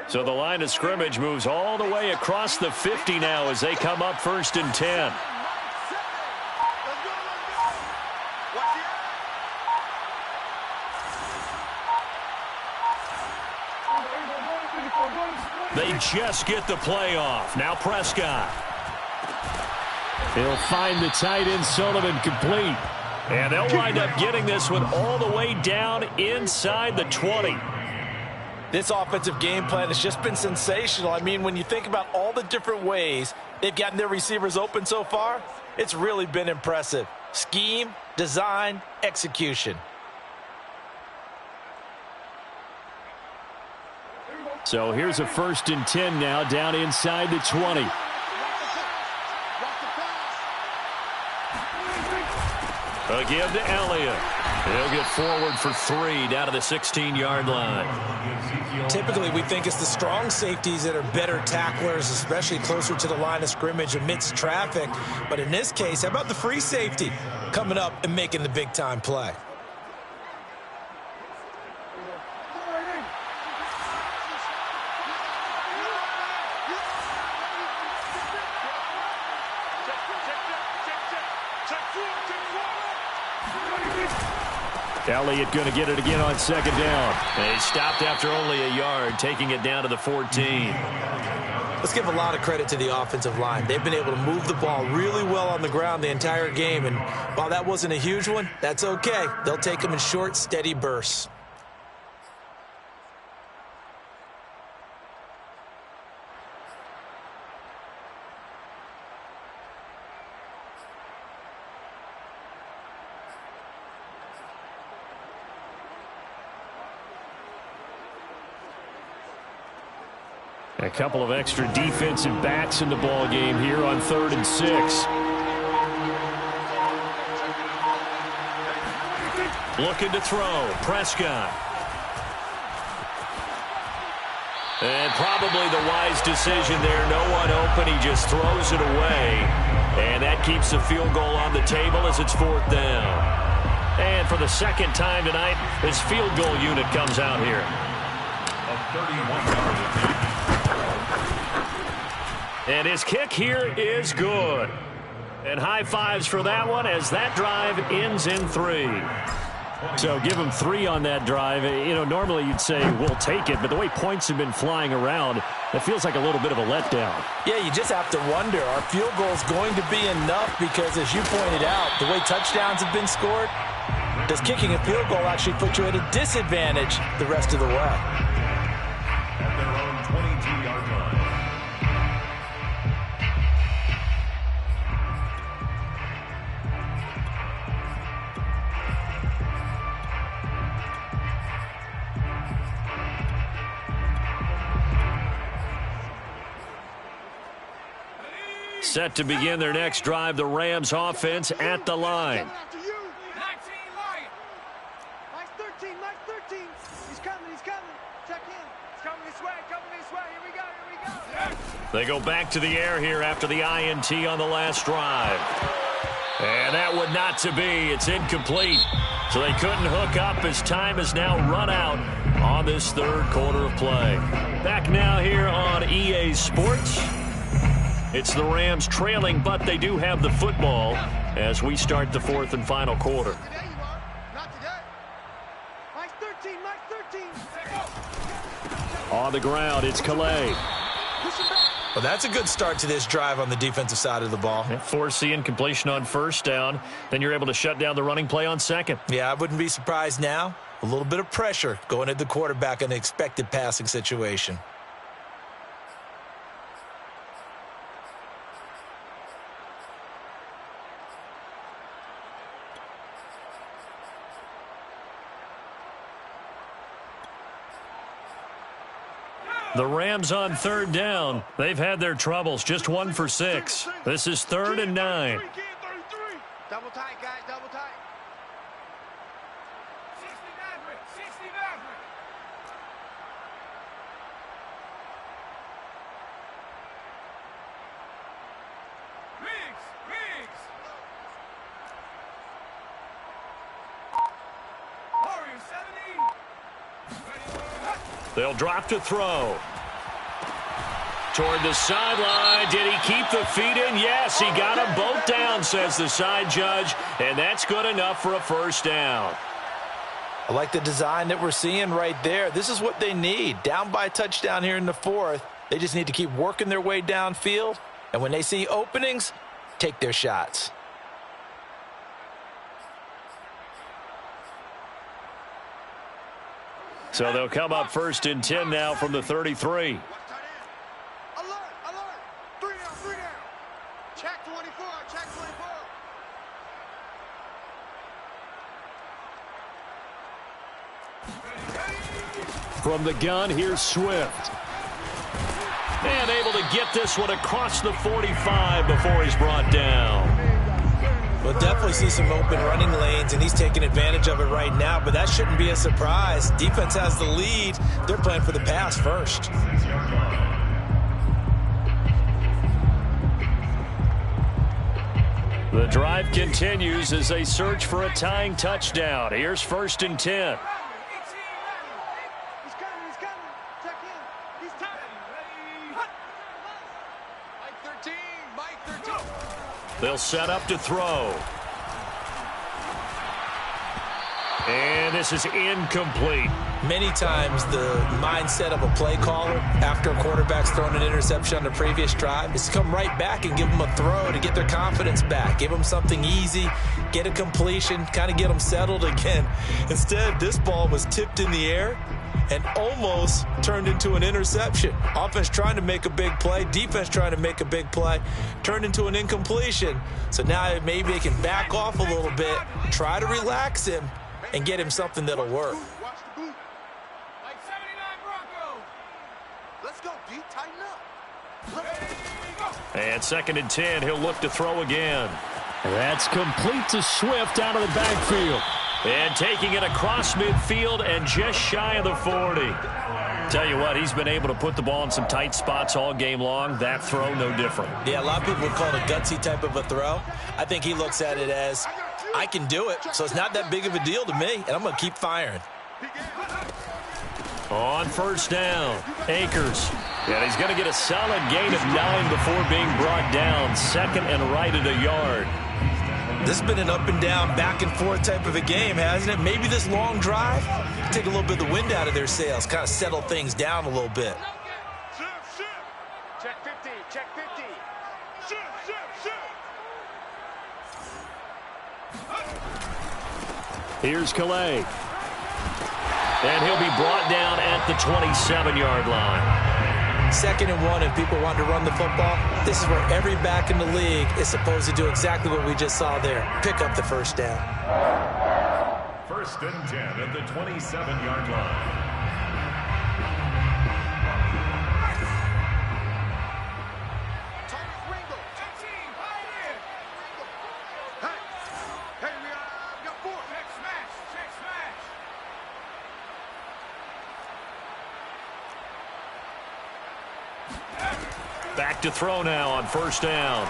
So the line of scrimmage moves all the way across the 50 now as they come up 1st and 10. They just get the play off. Now Prescott. He'll find the tight end Sullivan complete. And they'll wind up getting this one all the way down inside the 20. This offensive game plan has just been sensational. I mean, when you think about all the different ways they've gotten their receivers open so far, it's really been impressive. Scheme, design, execution. So here's a 1st and 10 now down inside the 20. A give to Elliott. He'll get forward for 3 down to the 16-yard line. Typically, we think it's the strong safeties that are better tacklers, especially closer to the line of scrimmage amidst traffic. But in this case, how about the free safety coming up and making the big-time play? Elliott going to get it again on 2nd down. They stopped after only a yard, taking it down to the 14. Let's give a lot of credit to the offensive line. They've been able to move the ball really well on the ground the entire game, and while that wasn't a huge one, that's okay. They'll take them in short, steady bursts. A couple of extra defensive backs in the ball game here on 3rd and 6. Looking to throw. Prescott. And probably the wise decision there. No one open. He just throws it away. And that keeps the field goal on the table as it's 4th down. And for the 2nd time tonight, his field goal unit comes out here. A 31-yard attempt. And his kick here is good. And high fives for that one as that drive ends in 3. So give him 3 on that drive. You know, normally you'd say we'll take it, but the way points have been flying around, it feels like a little bit of a letdown. Yeah, you just have to wonder, are field goals going to be enough? Because as you pointed out, the way touchdowns have been scored, does kicking a field goal actually put you at a disadvantage the rest of the way? At their own 22-yard line. Set to begin their next drive, the Rams offense at the line. They go back to the air here after the INT on the last drive. And that would not to be. It's incomplete. So they couldn't hook up as time has now run out on this third quarter of play. Back now here on EA Sports. It's the Rams trailing, but they do have the football as we start the fourth and final quarter. On the ground, it's Calais. Well, that's a good start to this drive on the defensive side of the ball. Force the incompletion on first down. Then you're able to shut down the running play on second. Yeah, I wouldn't be surprised now. A little bit of pressure going at the quarterback in an expected passing situation. The Rams on third down. They've had their troubles. Just 1 for 6. This is 3rd and 9. Double tight, guys. Double tight. 60 Maverick. 60 Maverick. Riggs. Warrior 70. They'll drop to throw. Toward the sideline. Did he keep the feet in? Yes, he got them both down, says the side judge. And that's good enough for a first down. I like the design that we're seeing right there. This is what they need. Down by a touchdown here in the fourth. They just need to keep working their way downfield. And when they see openings, take their shots. So they'll come up 1st and 10 now from the 33. Alert. 3 down. Check 24. Check 24. From the gun, here's Swift. And able to get this one across the 45 before he's brought down. We'll definitely see some open running lanes, and he's taking advantage of it right now, but that shouldn't be a surprise. Defense has the lead. They're playing for the pass first. The drive continues as they search for a tying touchdown. Here's 1st and 10. He's coming. Check in. He's tight. Mike 13. They'll set up to throw. And this is incomplete. Many times the mindset of a play caller after a quarterback's thrown an interception on the previous drive is to come right back and give them a throw to get their confidence back. Give them something easy, get a completion, kind of get them settled again. Instead, this ball was tipped in the air and almost turned into an interception. Offense trying to make a big play, defense trying to make a big play, turned into an incompletion. So now maybe they can back off a little bit, try to relax him, and get him something that'll work. Watch the boot. Like 79 Broncos. Let's go, D. Tighten up. And 2nd and 10, he'll look to throw again. That's complete to Swift out of the backfield. And taking it across midfield and just shy of the 40. Tell you what, he's been able to put the ball in some tight spots all game long. That throw, no different. Yeah, a lot of people would call it a gutsy type of a throw. I think he looks at it as, I can do it, so it's not that big of a deal to me, and I'm going to keep firing. On 1st down, Akers. And he's going to get a solid gain of 9 before being brought down. 2nd and right at a yard. This has been an up and down, back and forth type of a game, hasn't it? Maybe this long drive, take a little bit of the wind out of their sails, kind of settle things down a little bit. Check 50. Check 50. Here's Calais. And he'll be brought down at the 27-yard line. 2nd and 1, and people want to run the football. This is where every back in the league is supposed to do exactly what we just saw there. Pick up the first down. 1st and 10 at the 27-yard line. back to throw now on first down.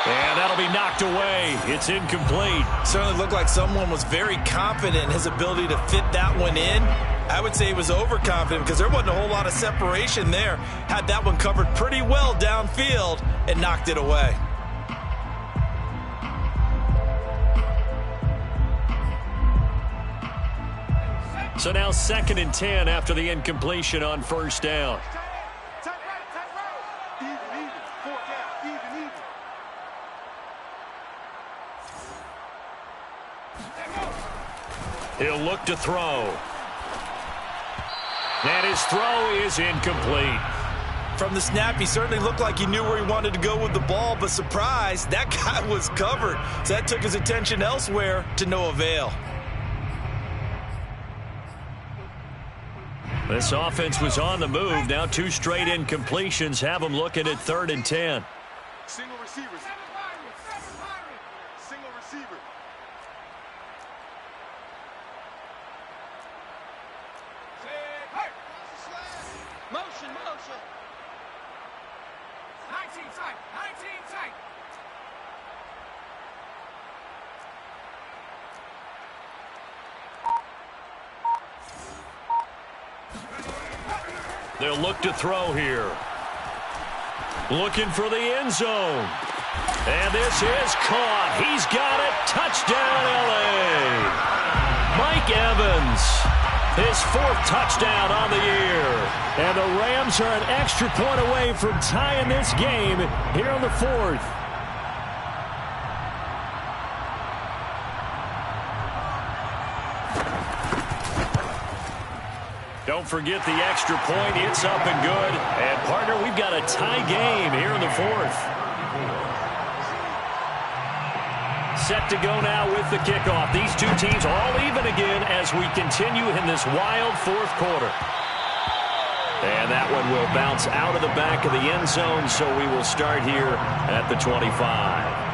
And that'll be knocked away. It's incomplete. Certainly looked like someone was very confident in his ability to fit that one in. I would say he was overconfident because there wasn't a whole lot of separation there. Had that one covered pretty well downfield and knocked it away. So now 2nd and 10 after the incompletion on first down. Tight right. Even. 4 down. Even. He'll look to throw. And his throw is incomplete. From the snap, he certainly looked like he knew where he wanted to go with the ball, but surprise, that guy was covered. So that took his attention elsewhere to no avail. This offense was on the move. Now 2 straight incompletions have them looking at 3rd and 10. Single receivers. Single receiver. Motion. 19 tight. They'll look to throw here. Looking for the end zone. And this is caught. He's got it. Touchdown, L.A. Mike Evans, his 4th touchdown on the year. And the Rams are an extra point away from tying this game here on the 4th. Don't forget the extra point. It's up and good. And, partner, we've got a tie game here in the 4th. Set to go now with the kickoff. These 2 teams all even again as we continue in this wild 4th quarter. And that one will bounce out of the back of the end zone, so we will start here at the 25.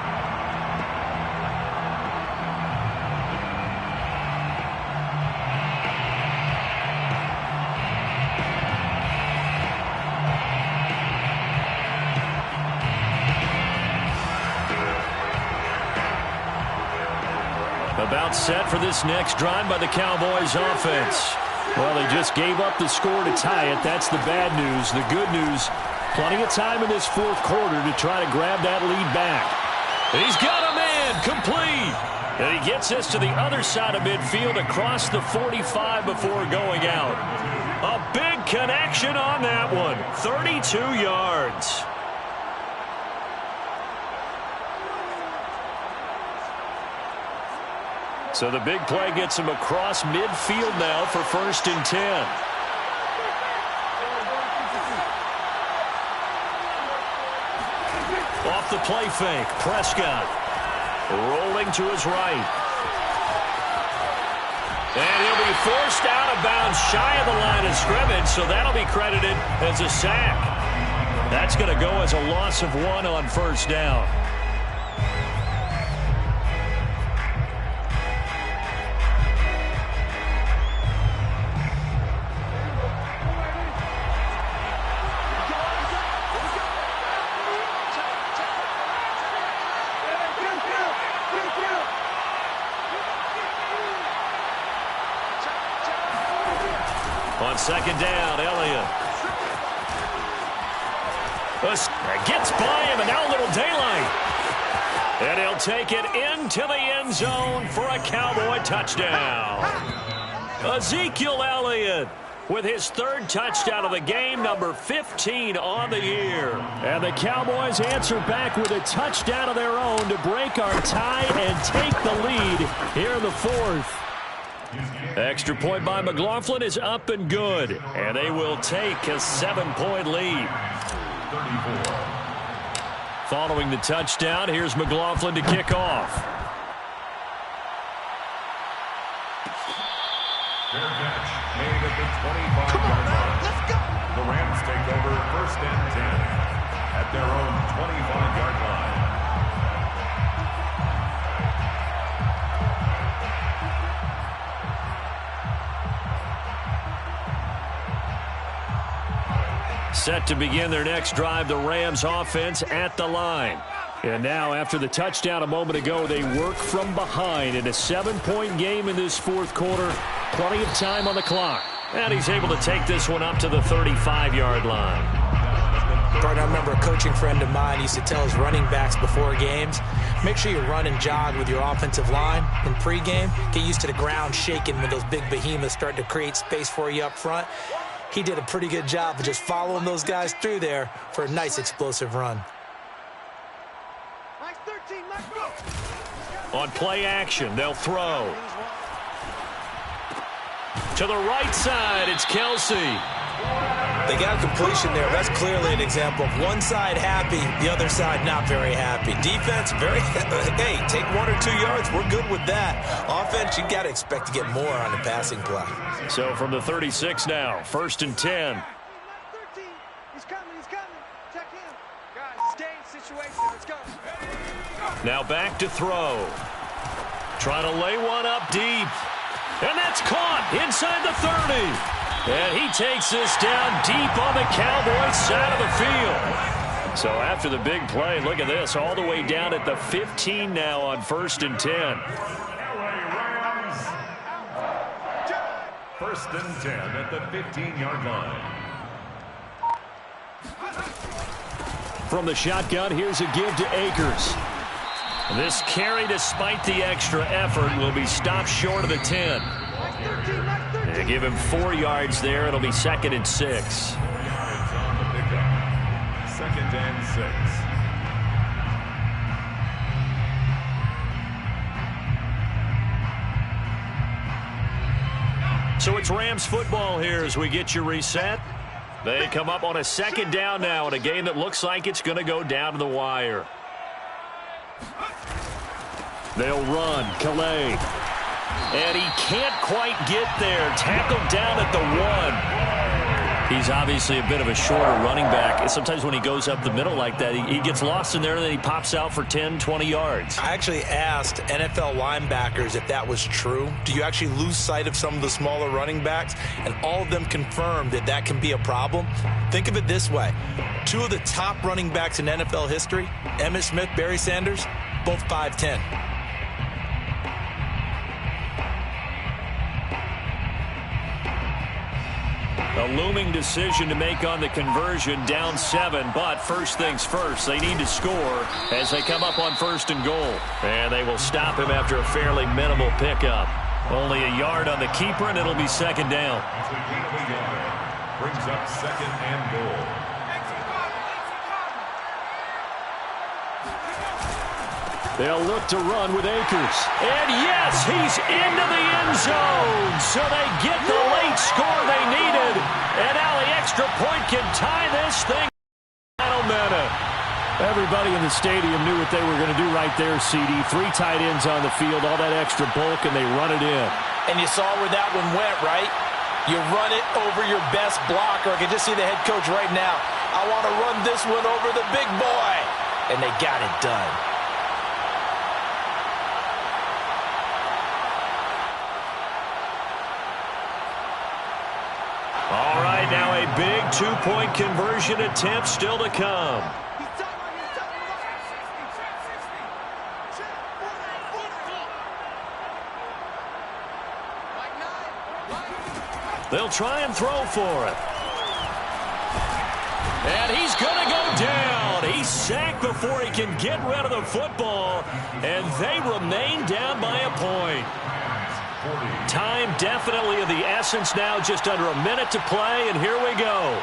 About set for this next drive by the Cowboys offense. Well, they just gave up the score to tie it. That's the bad news. The good news, plenty of time in this 4th quarter to try to grab that lead back. He's got a man complete. And he gets us to the other side of midfield across the 45 before going out. A big connection on that one. 32 yards. So the big play gets him across midfield now for 1st and 10. Off the play fake, Prescott rolling to his right. And he'll be forced out of bounds shy of the line of scrimmage, so that'll be credited as a sack. That's going to go as a loss of 1 on first down. On 2nd down, Elliott. Gets by him, and now a little daylight. And he'll take it into the end zone for a Cowboy touchdown. Ezekiel Elliott with his 3rd touchdown of the game, number 15 on the year. And the Cowboys answer back with a touchdown of their own to break our tie and take the lead here in the 4th. Extra point by McLaughlin is up and good, and they will take a 7-point lead. 34. Following the touchdown, here's McLaughlin to kick off. Fair catch made at the 25-yard line. Let's go. The Rams take over 1st and 10 at their own 25-yard line. Set to begin their next drive, the Rams offense at the line. And now, after the touchdown a moment ago, they work from behind in a 7-point game in this fourth quarter. Plenty of time on the clock. And he's able to take this one up to the 35-yard line. Gordon, I remember a coaching friend of mine used to tell his running backs before games, make sure you run and jog with your offensive line in pregame. Get used to the ground shaking when those big behemoths start to create space for you up front. He did a pretty good job of just following those guys through there for a nice explosive run. On play action, they'll throw. To the right side, it's Kelsey. They got a completion there. That's clearly an example of one side happy, the other side not very happy. Defense, hey, take 1 or 2 yards. We're good with that. Offense, you got to expect to get more on the passing play. So from the 36 now, 1st and 10. He's coming. Check him. Guys, stay in situation. Let's go. Now back to throw. Trying to lay one up deep. And that's caught inside the 30. And he takes this down deep on the Cowboys side of the field. So after the big play, look at this, all the way down at the 15 now on 1st and 10. First and 10 at the 15-yard line. From the shotgun, here's a give to Akers. This carry, despite the extra effort, will be stopped short of the 10. They give him 4 yards there. It'll be 2nd and 6. Yards on the pickup. 2nd and 6. So it's Rams football here as we get you reset. They come up on a 2nd down now in a game that looks like it's going to go down to the wire. They'll run. Calais. And he can't quite get there. Tackled down at the 1. He's obviously a bit of a shorter running back. Sometimes when he goes up the middle like that, he gets lost in there, and then he pops out for 10, 20 yards. I actually asked NFL linebackers if that was true. Do you actually lose sight of some of the smaller running backs? And all of them confirmed that that can be a problem. Think of it this way. 2 of the top running backs in NFL history, Emmitt Smith, Barry Sanders, both 5'10". A looming decision to make on the conversion, down 7, but first things first, they need to score as they come up on 1st and goal. And they will stop him after a fairly minimal pickup. Only a yard on the keeper, and it'll be 2nd down. Brings up 2nd and goal. They'll look to run with Akers. And yes, he's into the end zone. So they get the late score they needed. And now the extra point can tie this thing. Final minute. Everybody in the stadium knew what they were going to do right there, CD. 3 tight ends on the field, all that extra bulk, and they run it in. And you saw where that one went, right? You run it over your best blocker. I can just see the head coach right now. I want to run this one over the big boy. And they got it done. All right, now a big 2-point conversion attempt still to come. They'll try and throw for it. And he's going to go down. He's sacked before he can get rid of the football. And they remain down by a point. Time definitely of the essence now, just under a minute to play, and here we go.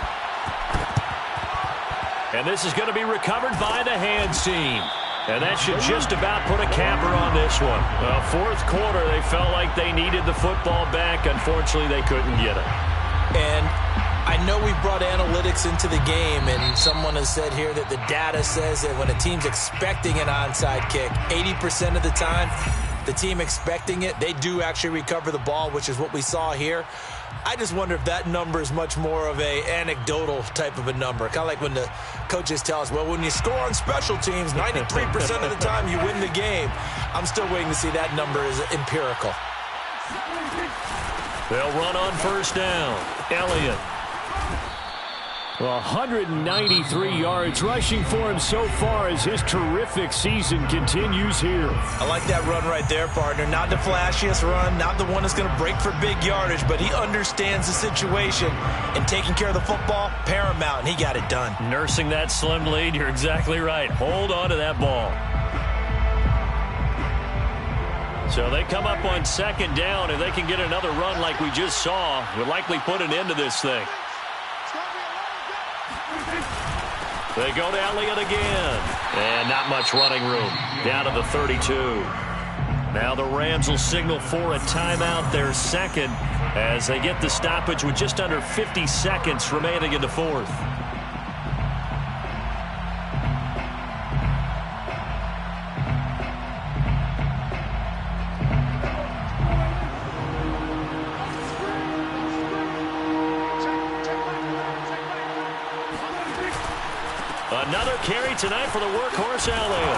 And this is going to be recovered by the hands team. And that should just about put a capper on this one. Well, 4th quarter, they felt like they needed the football back. Unfortunately, they couldn't get it. And I know we brought analytics into the game, and someone has said here that the data says that when a team's expecting an onside kick, 80% of the time, the team expecting it, they do actually recover the ball, which is what we saw here. I just wonder if that number is much more of a anecdotal type of a number. Kind of like when the coaches tell us, well, when you score on special teams, 93% of the time you win the game. I'm still waiting to see that number is empirical. They'll run on 1st down. Elliott. Well, 193 yards rushing for him so far as his terrific season continues here. I like that run right there, partner. Not the flashiest run, not the one that's going to break for big yardage, but he understands the situation, and taking care of the football, paramount, and he got it done. Nursing that slim lead, you're exactly right. Hold on to that ball. So they come up on second down, and they can get another run like we just saw. Would likely put an end to this thing. They go to Elliott again. And not much running room. Down to the 32. Now the Rams will signal for a timeout, their second, as they get the stoppage with just under 50 seconds remaining in the fourth. Another carry tonight for the workhorse Elliott.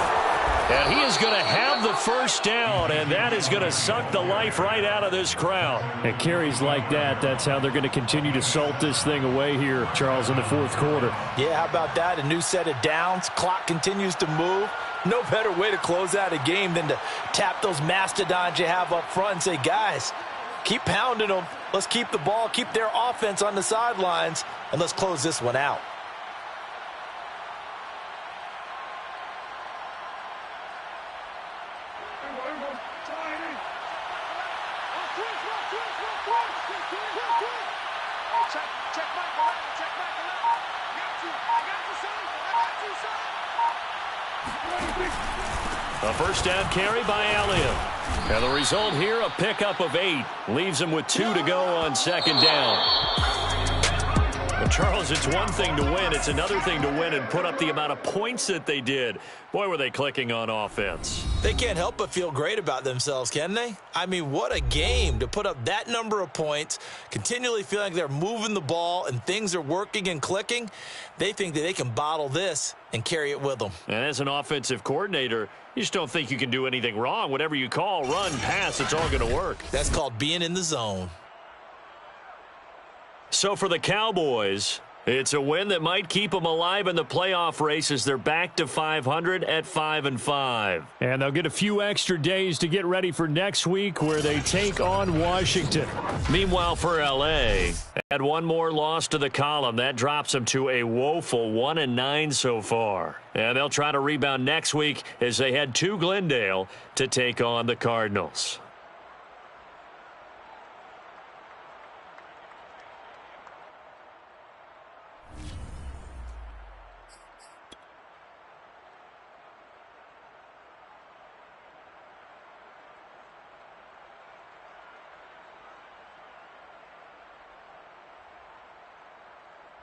And he is going to have the first down, and that is going to suck the life right out of this crowd. And carries like that, that's how they're going to continue to salt this thing away here, Charles, in the fourth quarter. Yeah, how about that? A new set of downs. Clock continues to move. No better way to close out a game than to tap those mastodons you have up front and say, guys, keep pounding them. Let's keep the ball, keep their offense on the sidelines, and let's close this one out. A first down carry by Elliott. And the result here, a pickup of 8. Leaves him with 2 to go on second down. Well, Charles, it's one thing to win. It's another thing to win and put up the amount of points that they did. Boy, were they clicking on offense. They can't help but feel great about themselves, can they? I mean, what a game to put up that number of points, continually feeling like they're moving the ball and things are working and clicking. They think that they can bottle this and carry it with them. And as an offensive coordinator, you just don't think you can do anything wrong. Whatever you call, run, pass, it's all going to work. That's called being in the zone. So for the Cowboys, it's a win that might keep them alive in the playoff race as they're back to 500 at 5-5. And they'll get a few extra days to get ready for next week where they take on Washington. Meanwhile, for L.A., add one more loss to the column. That drops them to a woeful 1-9 so far. And they'll try to rebound next week as they head to Glendale to take on the Cardinals.